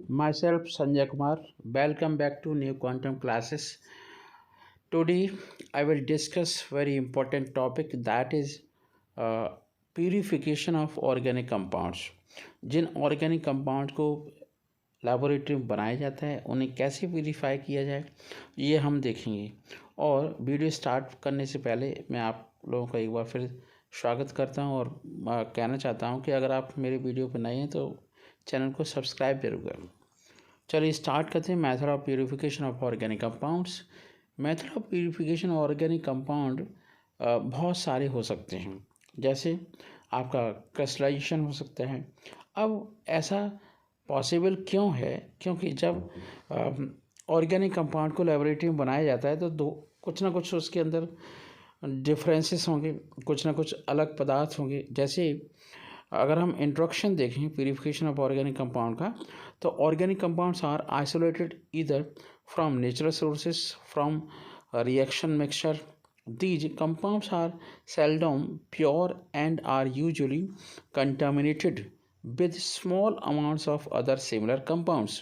myself Sanjay Kumar. Welcome back to new quantum classes. Today I will discuss very important topic that is uh, purification of organic compounds. जिन organic compound को laboratory में बनाया जाता है उन्हें कैसे purify किया जाए ये हम देखेंगे। और वीडियो स्टार्ट करने से पहले मैं आप लोगों का एक बार फिर स्वागत करता हूं और कहना चाहता हूं कि अगर आप मेरे वीडियो पर नए हैं तो चैनल को सब्सक्राइब जरूर करें। चलिए स्टार्ट करते हैं। Method of purification of organic compounds. Method of purification organic compound बहुत सारे हो सकते हैं, जैसे आपका क्रिस्टलाइजेशन हो सकता है। अब ऐसा पॉसिबल क्यों है? क्योंकि जब ऑर्गेनिक कंपाउंड को लेबोरेटरी में बनाया जाता है तो दो कुछ ना कुछ उसके अंदर डिफरेंसेस होंगे, कुछ ना कुछ अलग पदार्थ होंगे। जैसे अगर हम इंट्रोडक्शन देखें प्यूरिफिकेशन ऑफ ऑर्गेनिक कंपाउंड का, तो organic compounds are isolated either from natural sources from reaction mixture. These compounds are seldom pure and are usually contaminated with small amounts of other similar compounds,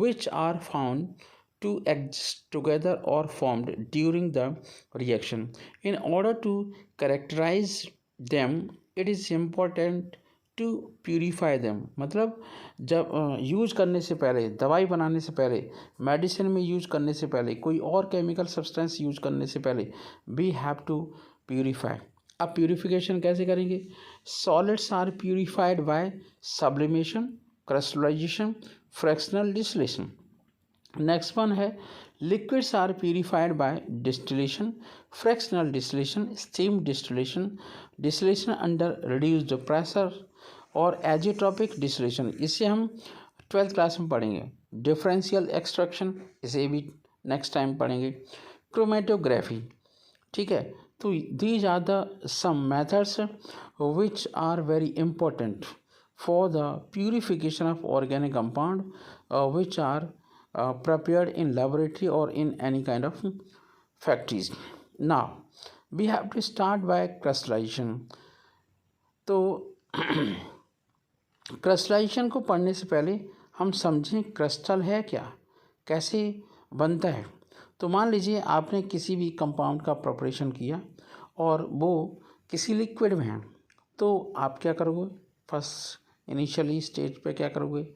which are found to exist together or formed during the reaction. In order to characterize them, it is important to purify them. मतलब जब use करने से पहले, दवाई बनाने से पहले, medicine में यूज़ करने से पहले, कोई और केमिकल सब्सटेंस यूज़ करने से पहले वी हैव टू प्यूरीफाई। अब प्यूरिफिकेशन कैसे करेंगे? Solids are purified by sublimation, crystallization, fractional distillation. Next one है liquids are purified by distillation, fractional distillation, steam distillation, distillation under reduced pressure और azeotropic distillation. इसे हम 12th क्लास में पढ़ेंगे। Differential extraction, इसे भी नेक्स्ट टाइम पढ़ेंगे। Chromatography, ठीक है। तो these are the some methods which are very important for the purification of organic compound which are prepared in laboratory or in any kind of factories. Now we have to start by crystallization. तो crystallisation को पढ़ने से पहले हम समझें crystal है क्या, कैसे बनता है। तो मान लीजिए आपने किसी भी कंपाउंड का प्रिपरेशन किया और वो किसी लिक्विड में है, तो आप क्या करोगे? फर्स्ट इनिशियली स्टेज पे क्या करोगे?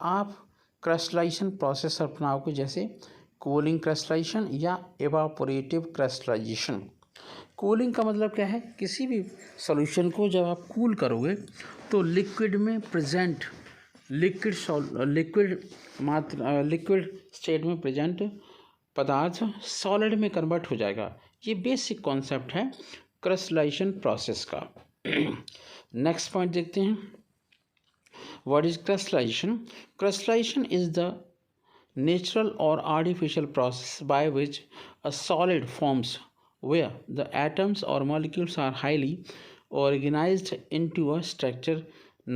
आप क्रिस्टलाइजेशन प्रोसेस अपनाओगे, जैसे कूलिंग क्रिस्टलाइजेशन या एवापोरेटिव क्रिस्टलाइजेशन। कूलिंग का मतलब क्या है? किसी भी सॉल्यूशन को जब आप कूल करोगे तो लिक्विड में प्रेजेंट लिक्विड स्टेट में प्रेजेंट पदार्थ सॉलिड में कन्वर्ट हो जाएगा। ये बेसिक कॉन्सेप्ट है क्रिस्टलाइजेशन प्रोसेस का। नेक्स्ट पॉइंट देखते हैं। What is crystallization? Crystallization is the natural or artificial process by which a solid forms where the atoms or molecules are highly organized into a structure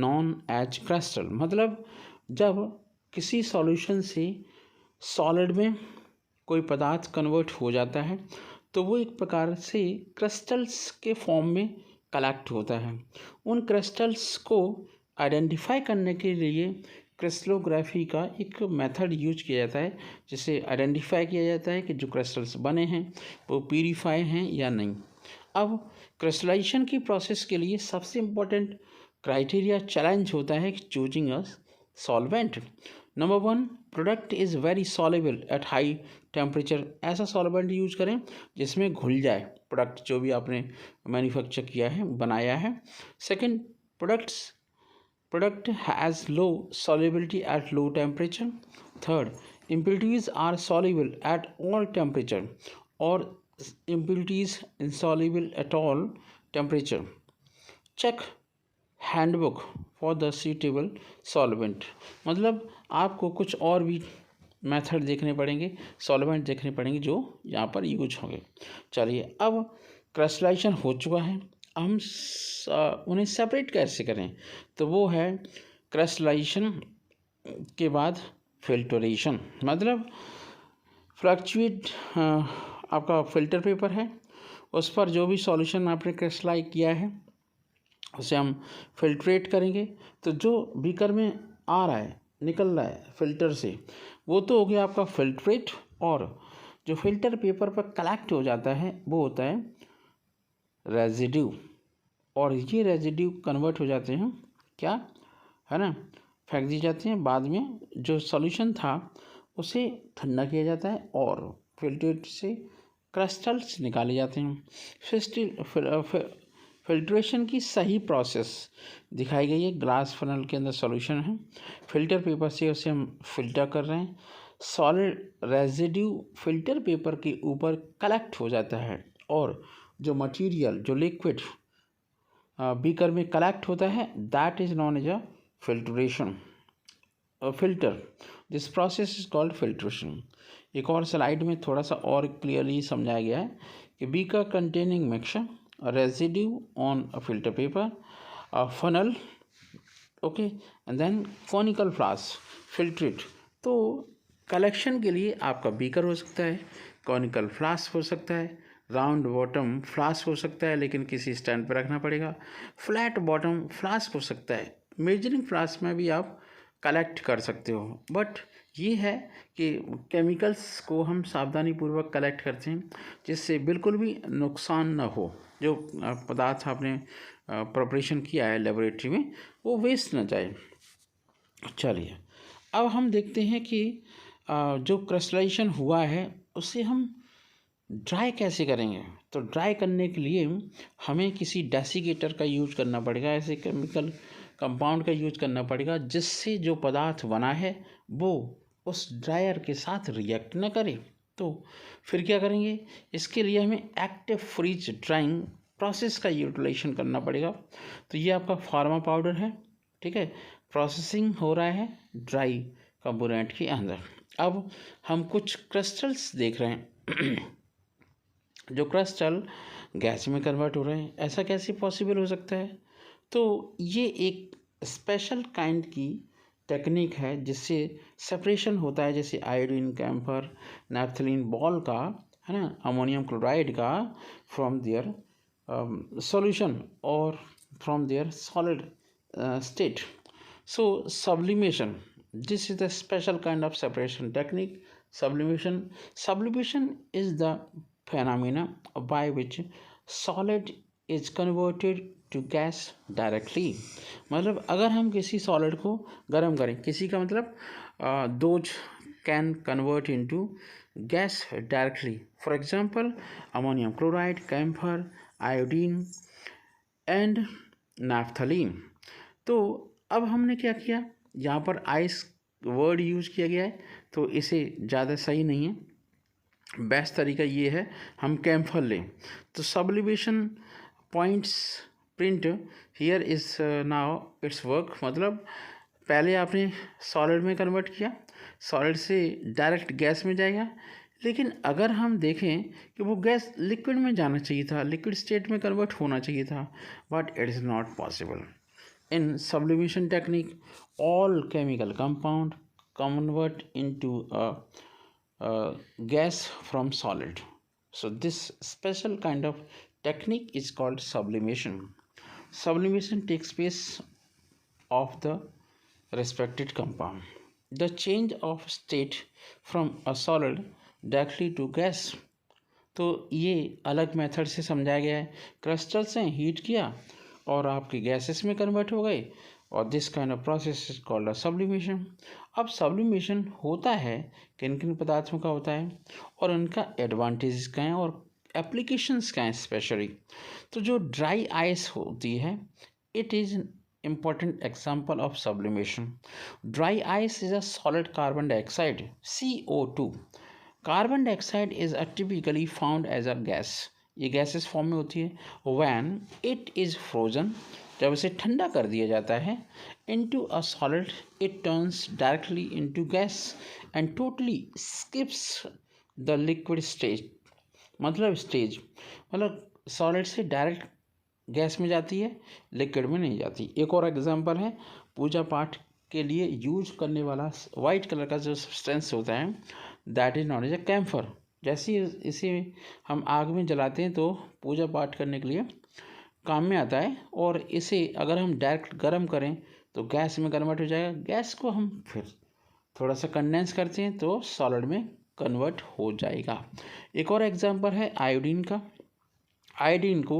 known as crystal. मतलब जब किसी solution से solid में कोई पदार्थ convert हो जाता है तो वो एक प्रकार से क्रिस्टल्स के फॉर्म में कलेक्ट होता है। उन क्रिस्टल्स को आइडेंटिफाई करने के लिए क्रिस्टलोग्राफी का एक मेथड यूज किया जाता है, जिसे आइडेंटिफाई किया जाता है कि जो क्रिस्टल्स बने हैं वो प्यूरीफाई हैं या नहीं। अब क्रिस्टलाइजेशन की प्रोसेस के लिए सबसे इम्पोर्टेंट क्राइटेरिया चैलेंज होता है कि choosing a solvent. Number 1, product is very soluble at high temperature. ऐसा सॉल्वेंट यूज करें जिसमें घुल जाए प्रोडक्ट जो भी आपने मैन्युफैक्चर किया है, बनाया है। Second, Product has low solubility at low temperature. Third, impurities are soluble at all temperature or impurities insoluble at all temperature. Check handbook for the suitable solvent. मतलब आपको कुछ और भी मेथड देखने पड़ेंगे, सॉल्वेंट देखने पड़ेंगे जो यहाँ पर यूज होंगे। चलिए, अब क्रिस्टलाइजेशन हो चुका है, हम उन्हें सेपरेट कैसे करें? तो वो है क्रिस्टलाइजेशन के बाद फिल्टरेशन। मतलब फ्लक्चुएट आपका फिल्टर पेपर है, उस पर जो भी सॉल्यूशन आपने क्रिस्टलाइज किया है उसे हम फिल्ट्रेट करेंगे। तो जो बीकर में आ रहा है निकल रहा है फिल्टर से, वो तो हो गया आपका फिल्ट्रेट। और जो फिल्टर पेपर पर कलेक्ट हो जाता है वो होता है रेजिड्यू। और ये रेजिड्यू कन्वर्ट हो जाते हैं क्या, है ना, फेंक दी जाते हैं। बाद में जो सॉल्यूशन था उसे ठंडा किया जाता है और फिल्ट्रेट से क्रिस्टल्स निकाले जाते हैं। फिल्ट्रेशन की सही प्रोसेस दिखाई गई है। ग्लास फनल के अंदर सॉल्यूशन है, फिल्टर पेपर से उसे हम फिल्टर कर रहे हैं। सॉलिड रेजिड्यू फिल्टर पेपर के ऊपर कलेक्ट हो जाता है और जो मटेरियल, जो लिक्विड बीकर में कलेक्ट होता है, that is known as a filtration filter. This process is called filtration. एक और स्लाइड में थोड़ा सा और क्लियरली समझाया गया है कि beaker containing mixture, residue on a filter paper, a funnel, okay, and then conical flask, filtrate. तो कलेक्शन के लिए आपका बीकर हो सकता है, कॉनिकल फ्लास्क हो सकता है, राउंड बॉटम फ्लास्क हो सकता है लेकिन किसी स्टैंड पर रखना पड़ेगा, फ्लैट बॉटम फ्लास्क हो सकता है। मेजरिंग फ्लास्क में भी आप कलेक्ट कर सकते हो, बट ये है कि केमिकल्स को हम सावधानीपूर्वक कलेक्ट करते हैं जिससे बिल्कुल भी नुकसान ना हो। जो पदार्थ आपने प्रिपरेशन किया है लेबोरेटरी में वो वेस्ट ना जाए। चलिए अब हम देखते हैं कि जो क्रिस्टलाइजेशन हुआ है उसे हम ड्राई कैसे करेंगे। तो ड्राई करने के लिए हमें किसी डेसिकेटर का यूज करना पड़ेगा, ऐसे केमिकल कंपाउंड का यूज करना पड़ेगा जिससे जो पदार्थ बना है वो उस ड्रायर के साथ रिएक्ट न करे। तो फिर क्या करेंगे, इसके लिए हमें एक्टिव फ्रीज ड्राइंग प्रोसेस का यूटिलाइजेशन करना पड़ेगा। तो ये आपका फार्मा पाउडर है, ठीक है, प्रोसेसिंग हो रहा है ड्राई कंपोनेंट के अंदर। अब हम कुछ क्रिस्टल्स देख रहे हैं जो क्रिस्टल गैस में कन्वर्ट हो रहे हैं। ऐसा कैसे पॉसिबल हो सकता है? तो ये एक स्पेशल काइंड की टेक्निक है जिससे सेपरेशन होता है, जैसे आयोडीन, कैम्फर, नैप्थलीन बॉल का, है ना, अमोनियम क्लोराइड का, फ्रॉम देयर सॉल्यूशन और from their solid state. So sublimation, this is the special kind of separation technique, sublimation is the phenomena by which solid is converted to gas directly। मतलब अगर हम किसी solid को गर्म करें, किसी का मतलब those can convert into gas directly. For example ammonium chloride, camphor, iodine and naphthalene. तो अब हमने क्या किया, यहाँ पर आइस वर्ड यूज किया गया है तो इसे ज़्यादा सही नहीं है। बेस्ट तरीका ये है हम कैम्फर लें। तो sublimation points print here is now it's work. मतलब पहले आपने सॉलिड में कन्वर्ट किया, सॉलिड से डायरेक्ट गैस में जाएगा, लेकिन अगर हम देखें कि वो गैस लिक्विड में जाना चाहिए था, लिक्विड स्टेट में कन्वर्ट होना चाहिए था, but it is not possible. In sublimation technique, all chemical compound convert into a gas from solid. So this special kind of technique is called sublimation. Sublimation takes place of the respected compound. The change of state from a solid directly to gas. तो ये अलग method से समझाया गया है। Crystals हैं, heat किया और आपके गैसेस में कन्वर्ट हो गए, और this kind of process is called a sublimation. अब सब्लिमेशन होता है किन किन पदार्थों का होता है और उनका एडवांटेजेस क्या हैं और एप्लीकेशंस क्या हैं स्पेशली। तो जो ड्राई आइस होती है, it is important example of sublimation. Dry ice is a solid carbon dioxide, CO2. Carbon dioxide is typically found as a gas। ये गैसेस फॉर्म में होती है when it is frozen, जब इसे ठंडा कर दिया जाता है, into a solid it turns directly into gas and totally skips the liquid stage। मतलब स्टेज, मतलब सॉलिड से डायरेक्ट गैस में जाती है, लिक्विड में नहीं जाती। एक और एग्जांपल है, पूजा पाठ के लिए यूज करने वाला वाइट कलर का जो सब्सटेंस होता है, that is not as a camphor. जैसे इसे हम आग में जलाते हैं तो पूजा पाठ करने के लिए काम में आता है, और इसे अगर हम डायरेक्ट गर्म करें तो गैस में कन्वर्ट हो जाएगा। गैस को हम फिर थोड़ा सा कंडेंस करते हैं तो सॉलिड में कन्वर्ट हो जाएगा। एक और एग्जांपल है आयोडीन का। आयोडीन को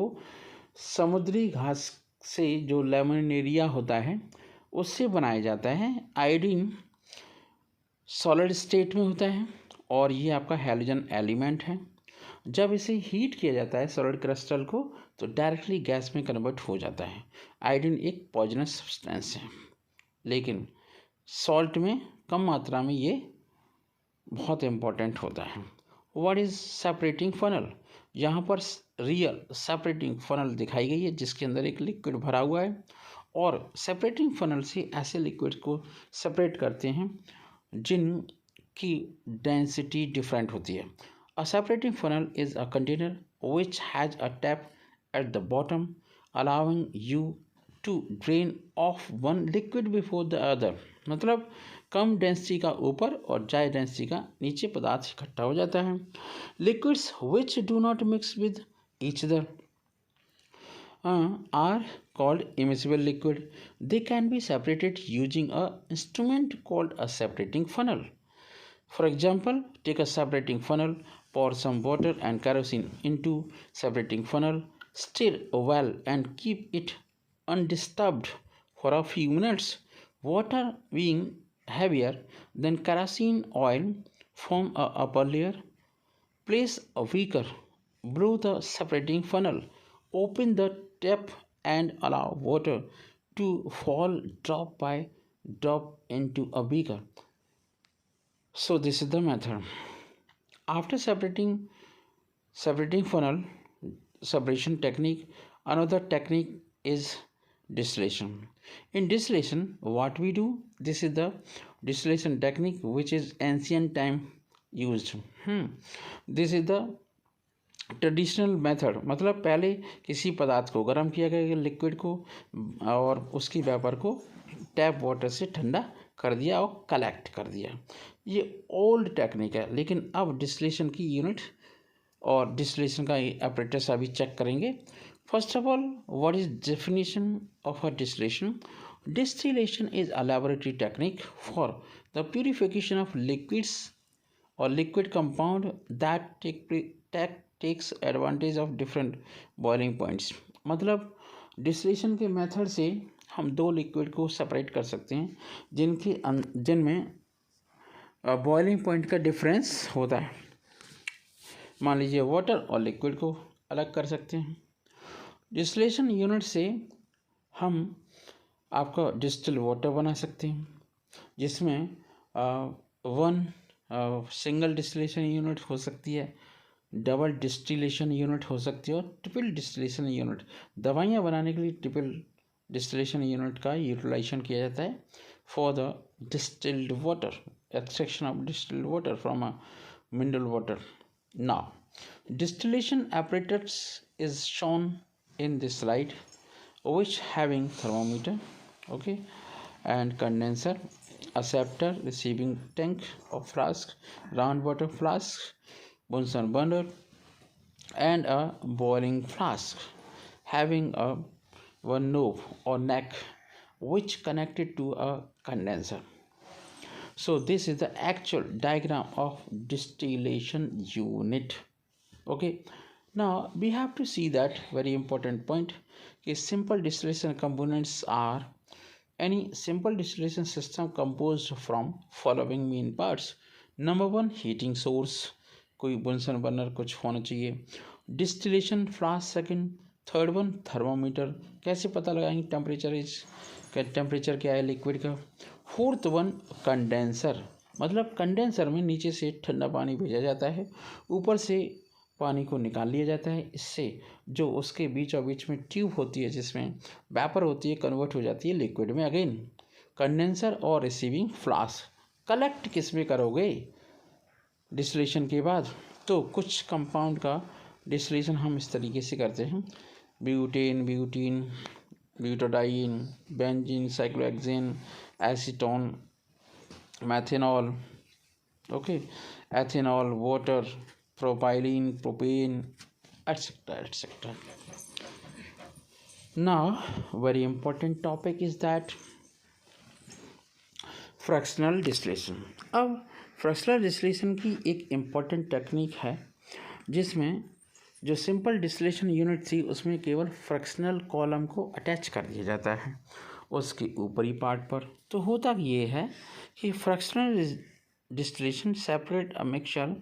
समुद्री घास से जो लेमोनेरिया होता है उससे बनाया जाता है। आयोडीन सॉलिड स्टेट में होता है और ये आपका हैलोजन एलिमेंट है। जब इसे हीट किया जाता है सॉलिड क्रिस्टल को तो डायरेक्टली गैस में कन्वर्ट हो जाता है। आयोडीन एक पॉइजनस सब्सटेंस है, लेकिन सॉल्ट में कम मात्रा में ये बहुत इम्पोर्टेंट होता है। What is separating funnel? यहाँ पर रियल सेपरेटिंग फनल दिखाई गई है जिसके अंदर एक लिक्विड भरा हुआ है और सेपरेटिंग फनल से ऐसे लिक्विड को सेपरेट करते हैं जिनकी डेंसिटी डिफरेंट होती है। A separating funnel is a container which has a tap at the bottom, allowing you to drain off one liquid before the other. मतलब कम डेंसिटी का ऊपर और ज़्यादा डेंसिटी का नीचे पदार्थ इकट्ठा हो जाता है। Liquids which do not mix with each other are called immiscible liquid. They can be separated using a instrument called a separating funnel. For example, take a separating funnel, pour some water and kerosene into separating funnel, stir well and keep it undisturbed for a few minutes. Water being heavier than kerosene oil form a upper layer. Place a beaker below the separating funnel. Open the tap and allow water to fall drop by drop into a beaker. So this is the method. After separating funnel separation technique, another technique is distillation. In distillation, what we do, this is the distillation technique which is ancient time used. This is the traditional method, मतलब पहले किसी पदार्थ को गर्म किया गया liquid को और उसकी वेपर को टैप वाटर से ठंडा कर दिया और कलेक्ट कर दिया। ये ओल्ड टेक्निक है, लेकिन अब डिस्टिलेशन की यूनिट और डिस्टिलेशन का एपरेटस अभी चेक करेंगे। First of all, what is definition of a distillation? Distillation is a laboratory technique for the purification of liquids or liquid compound that takes advantage of different boiling points. मतलब distillation के method से हम दो liquid को separate कर सकते हैं जिनमें बॉइलिंग पॉइंट का डिफरेंस होता है। मान लीजिए वाटर और लिक्विड को अलग कर सकते हैं। डिस्टिलेशन यूनिट से हम आपका डिस्टिल वाटर बना सकते हैं, जिसमें वन सिंगल डिस्टिलेशन यूनिट हो सकती है, डबल डिस्टिलेशन यूनिट हो सकती है और ट्रिपल डिस्टिलेशन यूनिट। दवाइयाँ बनाने के लिए ट्रिपल डिस्टिलेशन यूनिट का यूटिलाइजेशन किया जाता है for the distilled water, extraction of distilled water from a mineral water. Now distillation apparatus is shown in this slide, which having thermometer, okay, and condenser, acceptor, receiving tank or flask, round water flask, Bunsen burner, and a boiling flask having a one knob or neck which connected to a condenser. So this is the actual diagram of distillation unit. Okay, now we have to see that very important point is simple distillation components are any simple distillation system composed from following main parts. Number one, heating source, कोई बुनसन burner कुछ होना चाहिए। Distillation flask second. Third one, thermometer, कैसे पता लगाएंगे temperature क्या है liquid का। फोर्थ वन, कंडेंसर, मतलब कंडेंसर में नीचे से ठंडा पानी भेजा जाता है, ऊपर से पानी को निकाल लिया जाता है, इससे जो उसके बीचों बीच में ट्यूब होती है जिसमें वेपर होती है कन्वर्ट हो जाती है लिक्विड में। अगेन कंडेंसर और रिसीविंग फ्लास्क। कलेक्ट किस में करोगे डिस्टिलेशन के बाद? तो कुछ कंपाउंड का डिस्टिलेशन हम इस तरीके से करते हैं, butane, butadiene, benzene, cyclohexane, acetone, methanol, okay, ethanol, water, propylene, propane, etc. Now, very important topic is that fractional distillation. अब फ्रैक्शनल डिस्टिलेशन की एक इम्पॉर्टेंट टेक्निक है जिसमें जो सिंपल डिस्टिलेशन यूनिट थी उसमें केवल फ्रैक्शनल कॉलम को अटैच कर दिया जाता है उसके ऊपरी पार्ट पर। तो होता ये है कि fractional distillation separate a mixture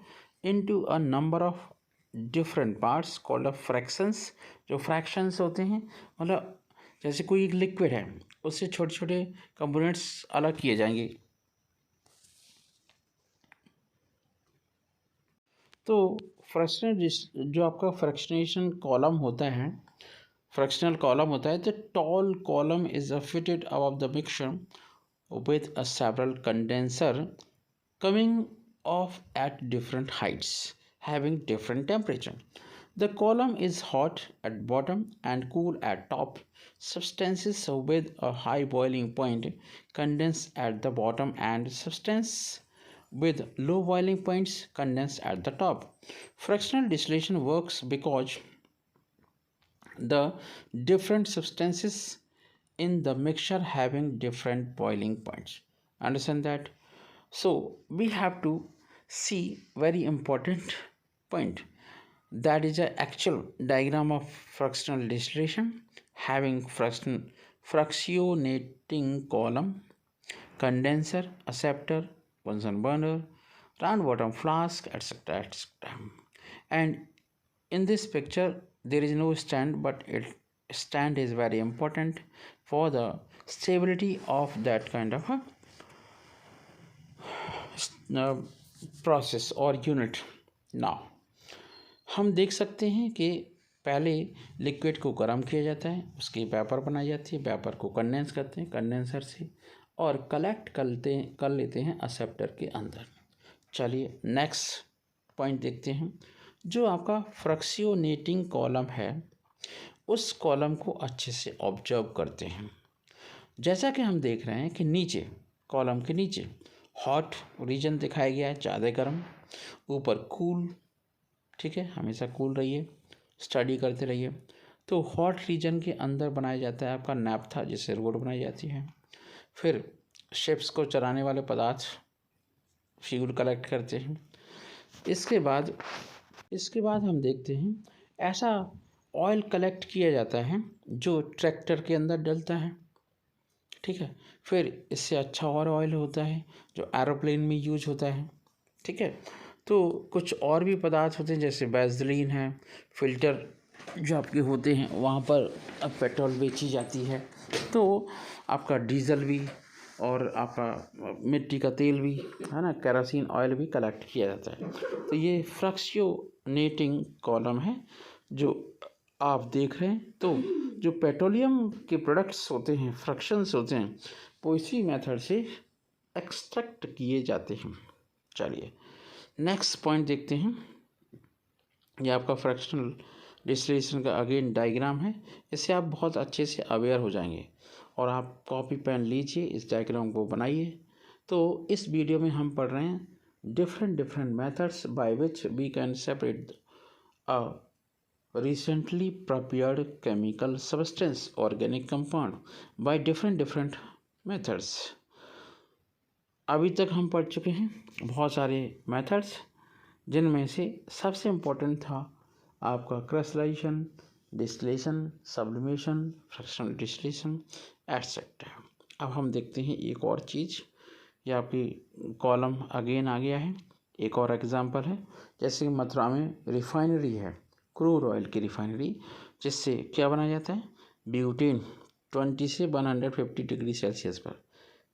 into a number of different parts called a fractions. जो फ्रैक्शंस होते हैं मतलब जैसे कोई एक लिक्विड है उससे छोटे छोटे कंपोनेंट्स अलग किए जाएंगे। तो फ्रैक्शनल जो आपका फ्रैक्शनेशन कॉलम होता है, फ्रैक्शनल कॉलम होता है, the tall column is fitted above the mixture with a several condenser coming off at different heights having different temperature. The column is hot at bottom and cool at top. Substances with a high boiling point condense at the bottom and substance with low boiling points condense at the top. Fractional distillation works because the different substances in the mixture having different boiling points. Understand that? So we have to see very important point, that is a actual diagram of fractional distillation having fractionating column, condenser, acceptor, Bunsen burner, round bottom flask, etc. etc. And in this picture there is no stand, but it stand is very important for the stability of that kind of a process or unit. Now हम देख सकते हैं कि पहले liquid को गर्म किया जाता है, उसकी वेपर बनाई जाती है, वेपर को कंडेंस करते हैं कंडेंसर से और कलेक्ट कर लेते हैं एक्सेप्टर के अंदर। चलिए नेक्स्ट पॉइंट देखते हैं। जो आपका फ्रैक्शनेटिंग कॉलम है उस कॉलम को अच्छे से ऑब्जर्व करते हैं। जैसा कि हम देख रहे हैं कि नीचे कॉलम के नीचे हॉट रीजन दिखाया गया है, ज़्यादा गर्म, ऊपर कूल, ठीक है, हमेशा कूल रहिए, स्टडी करते रहिए। तो हॉट रीजन के अंदर बनाया जाता है आपका नैप्था, जिससे रोड बनाई जाती है। फिर शिप्स को चलाने वाले पदार्थ फ्यूल कलेक्ट करते हैं। इसके बाद हम देखते हैं ऐसा ऑयल कलेक्ट किया जाता है जो ट्रैक्टर के अंदर डलता है, ठीक है। फिर इससे अच्छा और ऑयल होता है जो एरोप्लेन में यूज होता है, ठीक है। तो कुछ और भी पदार्थ होते हैं जैसे वैसलीन है, फिल्टर जो आपके होते हैं वहाँ पर अब पेट्रोल बेची जाती है। तो आपका डीजल भी और आपका मिट्टी का तेल भी है ना, केरोसिन ऑयल भी कलेक्ट किया जाता है। तो ये फ्रैक्शनेटिंग कॉलम है जो आप देख रहे हैं। तो जो पेट्रोलियम के प्रोडक्ट्स होते हैं, फ्रैक्शंस होते हैं, वो इसी मेथड से एक्सट्रैक्ट किए जाते हैं। चलिए नेक्स्ट पॉइंट देखते हैं। ये आपका फ्रैक्शनल डिस्टिलेशन का अगेन डायग्राम है, इससे आप बहुत अच्छे से अवेयर हो जाएंगे और आप कॉपी पेन लीजिए, इस डायग्राम को बनाइए। तो इस वीडियो में हम पढ़ रहे हैं different methods by which we can separate a recently prepared chemical substance organic compound by different methods। अभी तक हम पढ़ चुके हैं बहुत सारे मेथड्स, जिनमें से सबसे इम्पोर्टेंट था आपका crystallisation, distillation, sublimation, fractional distillation etcetera. अब हम देखते हैं एक और चीज़, ये आपकी कॉलम अगेन आ गया है। एक और एग्जांपल है, जैसे कि मथुरा में रिफाइनरी है, क्रूड ऑयल की रिफाइनरी, जिससे क्या बनाया जाता है, ब्यूटेन 20 से 150 डिग्री सेल्सियस पर,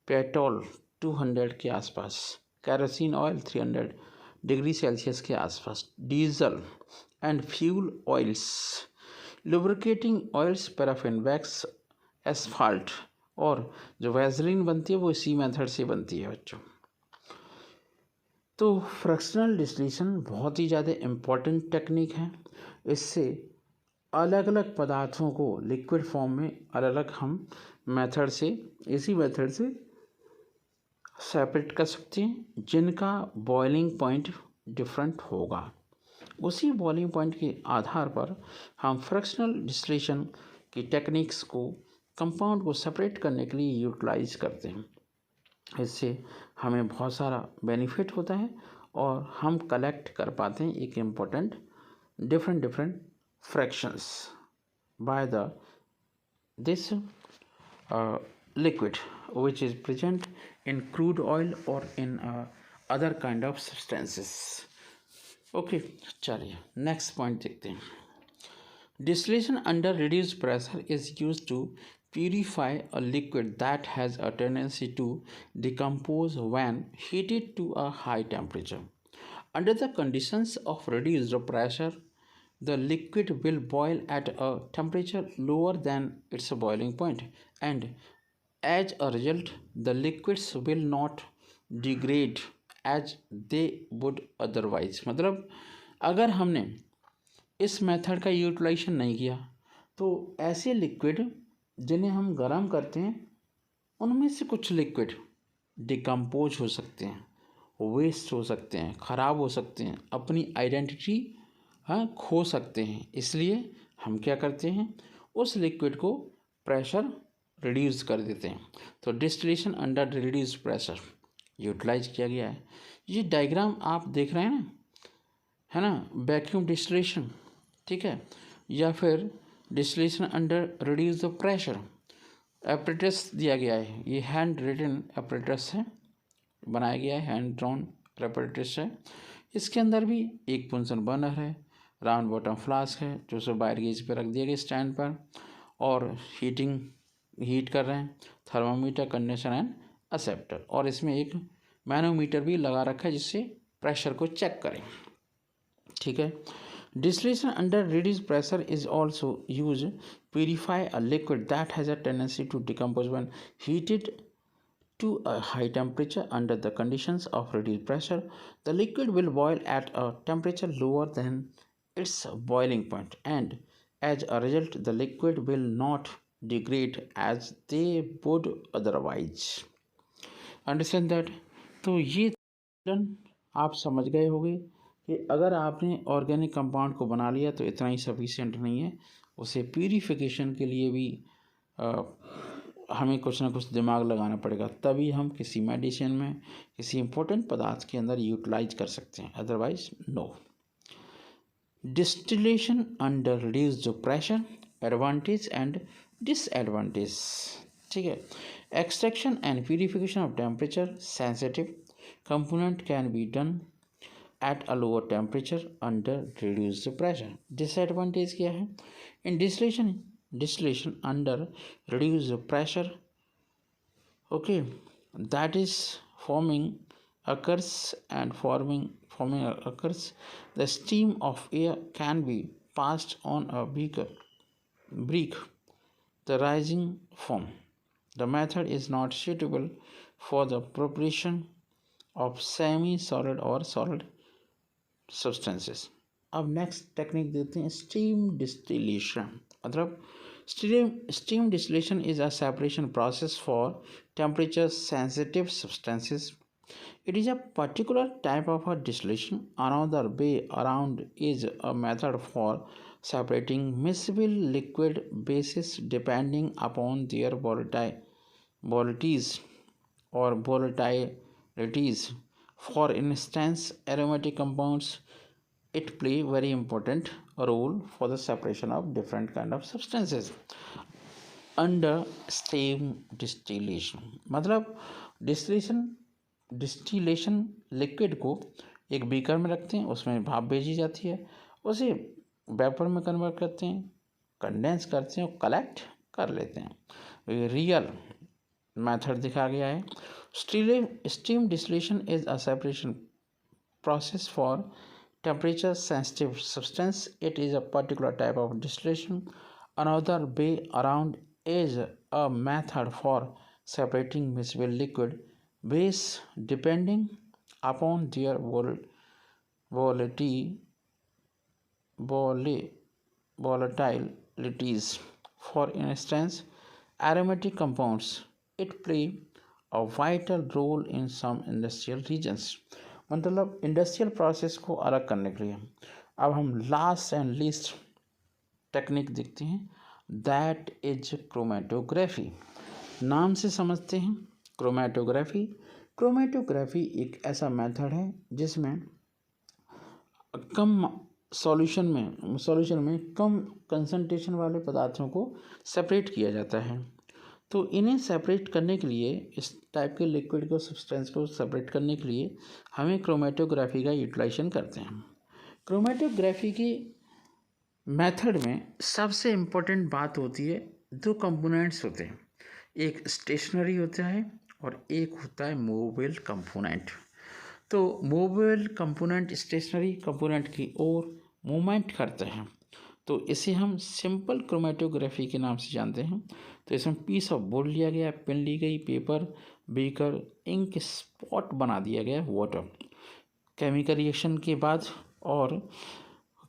पेट्रोल 200 के आसपास, केरोसिन ऑयल 300 डिग्री सेल्सियस के आसपास, diesel and fuel oils, lubricating oils, paraffin wax, asphalt, और जो वैसलीन बनती है वो इसी मेथड से बनती है बच्चों। तो फ्रैक्शनल डिस्टिलेशन बहुत ही ज़्यादा इम्पॉर्टेंट टेक्निक है। इससे अलग अलग पदार्थों को लिक्विड फॉर्म में अलग अलग हम मेथड से, इसी मेथड से सेपरेट कर सकते हैं, जिनका बॉइलिंग पॉइंट डिफरेंट होगा। उसी बॉइलिंग पॉइंट के आधार पर हम फ्रैक्शनल डिस्टिलेशन की टेक्निक्स को, कंपाउंड को सेपरेट करने के लिए यूटिलाइज करते हैं। इससे हमें बहुत सारा बेनिफिट होता है और हम कलेक्ट कर पाते हैं एक important different different fractions by the this liquid which is present in crude oil or in other kind of substances. Okay, चलिए next point देखते हैं. Distillation under reduced pressure is used to purify a liquid that has a tendency to decompose when heated to a high temperature. Under the conditions of reduced pressure, the liquid will boil at a temperature lower than its boiling point, and as a result, the liquids will not degrade as they would otherwise. मतलब अगर हमने इस method का utilisation नहीं किया तो ऐसे liquid जिन्हें हम गर्म करते हैं उनमें से कुछ लिक्विड डिकम्पोज हो सकते हैं, वेस्ट हो सकते हैं, ख़राब हो सकते हैं, अपनी आइडेंटिटी खो सकते हैं. इसलिए हम क्या करते हैं, उस लिक्विड को प्रेशर रिड्यूस कर देते हैं. तो distillation under reduce pressure utilise किया गया है. ये डायग्राम आप देख रहे हैं ना, है ना, वैक्यूम डिस्टिलेशन, ठीक है, या फिर distillation under reduce the pressure. Apparatus दिया गया है, ये हैंड रिटन एपरेटस है, बनाया गया है, हैंड ड्रॉन एपरेटस है. इसके अंदर भी एक पुंसन बर्नर है, राउंड बॉटम फ्लास्क है जो सब वायर गेज पे रख दिया गया स्टैंड पर, और हीट कर रहे हैं, थर्मामीटर, कंडेंसर एंड एक्सेप्टर, और इसमें एक मैनोमीटर भी लगा रखा है जिससे प्रेशर को चेक करें. ठीक है. Distillation under reduced pressure is also used purify a liquid that has a tendency to decompose when heated to a high temperature. Under the conditions of reduced pressure, the liquid will boil at a temperature lower than its boiling point, and as a result, the liquid will not degrade as they would otherwise. Understand that? तो ये आप समझ गए होंगे कि अगर आपने organic compound को बना लिया तो इतना ही सफिशिएंट नहीं है, उसे प्यूरिफिकेशन के लिए भी हमें कुछ ना कुछ दिमाग लगाना पड़ेगा, तभी हम किसी मेडिसिन में किसी इंपॉर्टेंट पदार्थ के अंदर यूटिलाइज कर सकते हैं, otherwise no. Distillation under reduced pressure, advantage and disadvantage. ठीक है. Extraction and purification of temperature sensitive component can be done at a lower temperature under reduced pressure. Disadvantage क्या है? In distillation under reduced pressure, okay, that is forming occurs, the steam of air can be passed on a brick, the rising foam. The method is not suitable for the preparation of semi-solid or solid substances. अब next technique देखते हैं, steam distillation. मतलब steam distillation is a separation process for temperature sensitive substances. It is a particular type of a distillation. Another way around is a method for separating miscible liquid bases depending upon their volatilities or volatilities. For instance, aromatic compounds, it play very important role for the separation of different kind of substances under steam distillation. मतलब distillation liquid को एक beaker में रखते हैं, उसमें भाप भेजी जाती है, उसे वेपर में कन्वर्ट करते हैं, कंडेंस करते हैं और कलेक्ट कर लेते हैं. रियल मेथड दिखा गया है. Steam distillation is a separation process for temperature sensitive substance. It is a particular type of distillation. Another way around is a method for separating miscible liquid base depending upon their volatilities. For instance, aromatic compounds, it play a vital role in some industrial regions. मतलब industrial process को अलग करने के लिए. अब हम last and least technique देखते हैं, दैट इज क्रोमेटोग्राफी. नाम से समझते हैं क्रोमेटोग्राफी। क्रोमेटोग्राफी एक ऐसा मेथड है जिसमें कम सॉल्यूशन में कम कंसंट्रेशन वाले पदार्थों को सेपरेट किया जाता है। तो इन्हें सेपरेट करने के लिए, इस टाइप के लिक्विड को, सब्सटेंस को सेपरेट करने के लिए हमें क्रोमेटोग्राफी का यूटिलाइजेशन करते हैं। क्रोमेटोग्राफी की मेथड में सबसे इम्पोर्टेंट बात होती है, दो कंपोनेंट्स होते हैं, एक स्टेशनरी होता है और एक होता है मूवेबल कंपोनेंट। तो मूवेबल कंपोनेंट स्टेशनरी कंपोनेंट की ओर मूवमेंट करते हैं, तो इसे हम सिंपल क्रोमेटोग्राफी के नाम से जानते हैं। तो इसमें पीस ऑफ बोर्ड लिया गया, पेन ली गई, पेपर, बीकर, इंक, स्पॉट बना दिया गया वाटर केमिकल रिएक्शन के बाद, और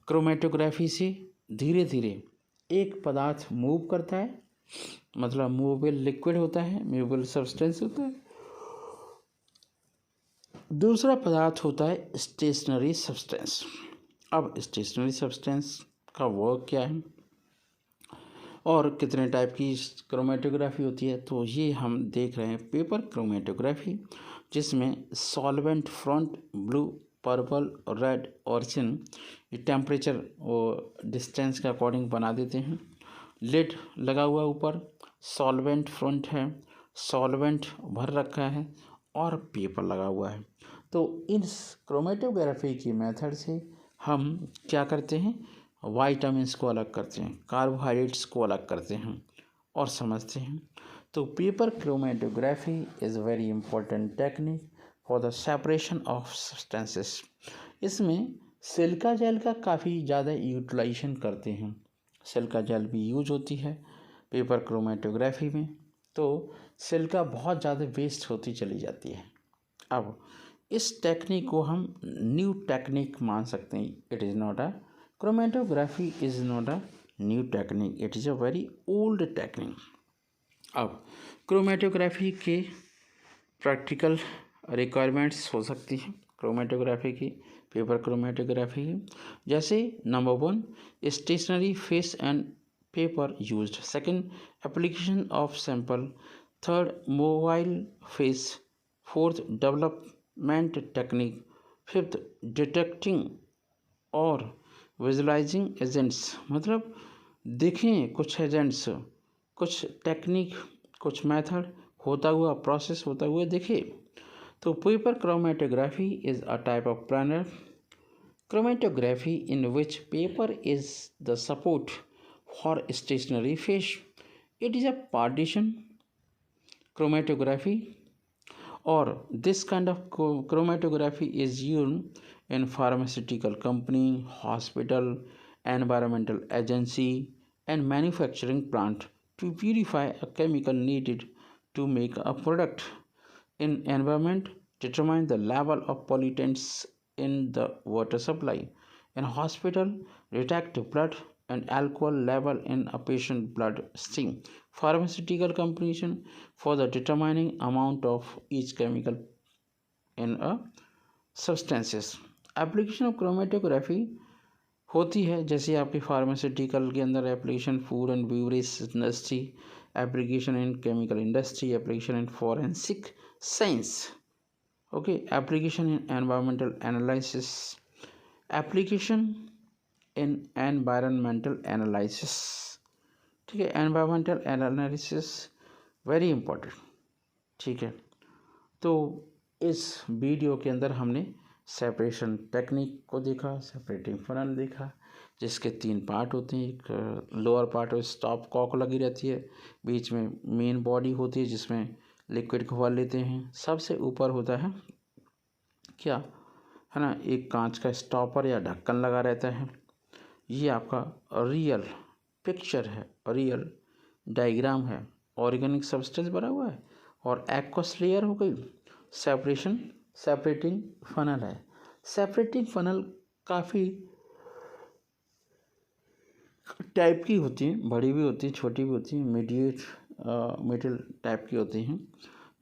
क्रोमेटोग्राफी से धीरे धीरे एक पदार्थ मूव करता है, मतलब मूवेबल लिक्विड होता है, मूवेबल सब्सटेंस होता है। दूसरा पदार्थ होता है स्टेशनरी सब्सटेंस। अब स्टेशनरी सब्सटेंस का वर्क क्या है और कितने टाइप की क्रोमेटोग्राफी होती है, तो ये हम देख रहे हैं पेपर क्रोमेटोग्राफी, जिसमें solvent front blue, purple, red, orange temperature और डिस्टेंस के अकॉर्डिंग बना देते हैं। लिड लगा हुआ ऊपर, सॉल्वेंट फ्रंट है, सॉल्वेंट भर रखा है और पेपर लगा हुआ है। तो इस क्रोमेटोग्राफी की मेथड से हम क्या करते हैं, वाइटामिन्स को अलग करते हैं, कार्बोहाइड्रेट्स को अलग करते हैं और समझते हैं। तो paper chromatography is very important technique for the separation of substances. इसमें सिलिका जेल का काफ़ी ज़्यादा यूटिलाइजेशन करते हैं, सिलिका जेल भी यूज होती है पेपर क्रोमेटोग्राफी में। तो सिलिका बहुत ज़्यादा वेस्ट होती चली जाती है। अब इस टेक्निक को हम न्यू टेक्निक मान सकते हैं। It is not a chromatography is not a new technique, it is a very old technique. अब क्रोमेटोग्राफी के प्रैक्टिकल रिक्वायरमेंट्स हो सकती हैं क्रोमेटोग्राफी की, पेपर क्रोमेटोग्राफी की, जैसे number 1 stationary phase and paper used, second application of sample, third mobile phase, fourth development technique, fifth detecting और visualising agents, मतलब देखें कुछ एजेंट्स, कुछ टेक्निक, कुछ मेथड होता हुआ, प्रोसेस होता हुआ देखे। तो paper chromatography is a type of planar chromatography in which paper is the support for stationary phase. It is a partition chromatography, or this kind of chromatography is used in pharmaceutical company, hospital, environmental agency, and manufacturing plant to purify a chemical needed to make a product. In environment, determine the level of pollutants in the water supply. In hospital, detect blood and alcohol level in a patient blood stream. Pharmaceutical competition for the determining amount of each chemical in a substances. Application of chromatography होती है जैसे आपकी pharmaceutical के अंदर application, food and beverage industry, application in chemical industry, application in forensic science, okay, application in environmental analysis, application in environmental analysis, ठीक है, environmental analysis very important, ठीक है। तो इस वीडियो के अंदर हमने सेपरेशन टेक्निक को देखा, सेपरेटिंग फनल देखा, जिसके 3 पार्ट होते हैं। एक लोअर पार्ट में स्टॉप कॉक लगी रहती है, बीच में मेन बॉडी होती है जिसमें लिक्विड को भर लेते हैं, सबसे ऊपर होता है क्या है ना, एक कांच का स्टॉपर या ढक्कन लगा रहता है। ये आपका रियल पिक्चर है, रियल डायग्राम है, ऑर्गेनिक सब्सटेंस बना हुआ है और एक्वस लेयर हो गई, सेपरेटिंग फनल है। सेपरेटिंग फनल काफ़ी टाइप की होती हैं, बड़ी भी होती हैं, छोटी भी होती हैं, मिडिल टाइप की होती हैं।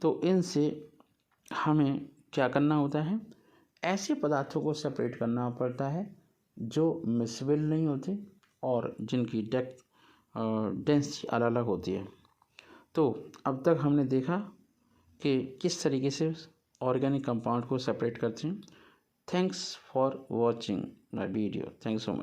तो इनसे हमें क्या करना होता है, ऐसे पदार्थों को सेपरेट करना पड़ता है जो मिसबल नहीं होते और जिनकी डेंसिटी अलग अलग होती है। तो अब तक हमने देखा कि किस तरीके से ऑर्गेनिक कंपाउंड को सेपरेट करते हैं। Thanks for watching my video. Thanks so much.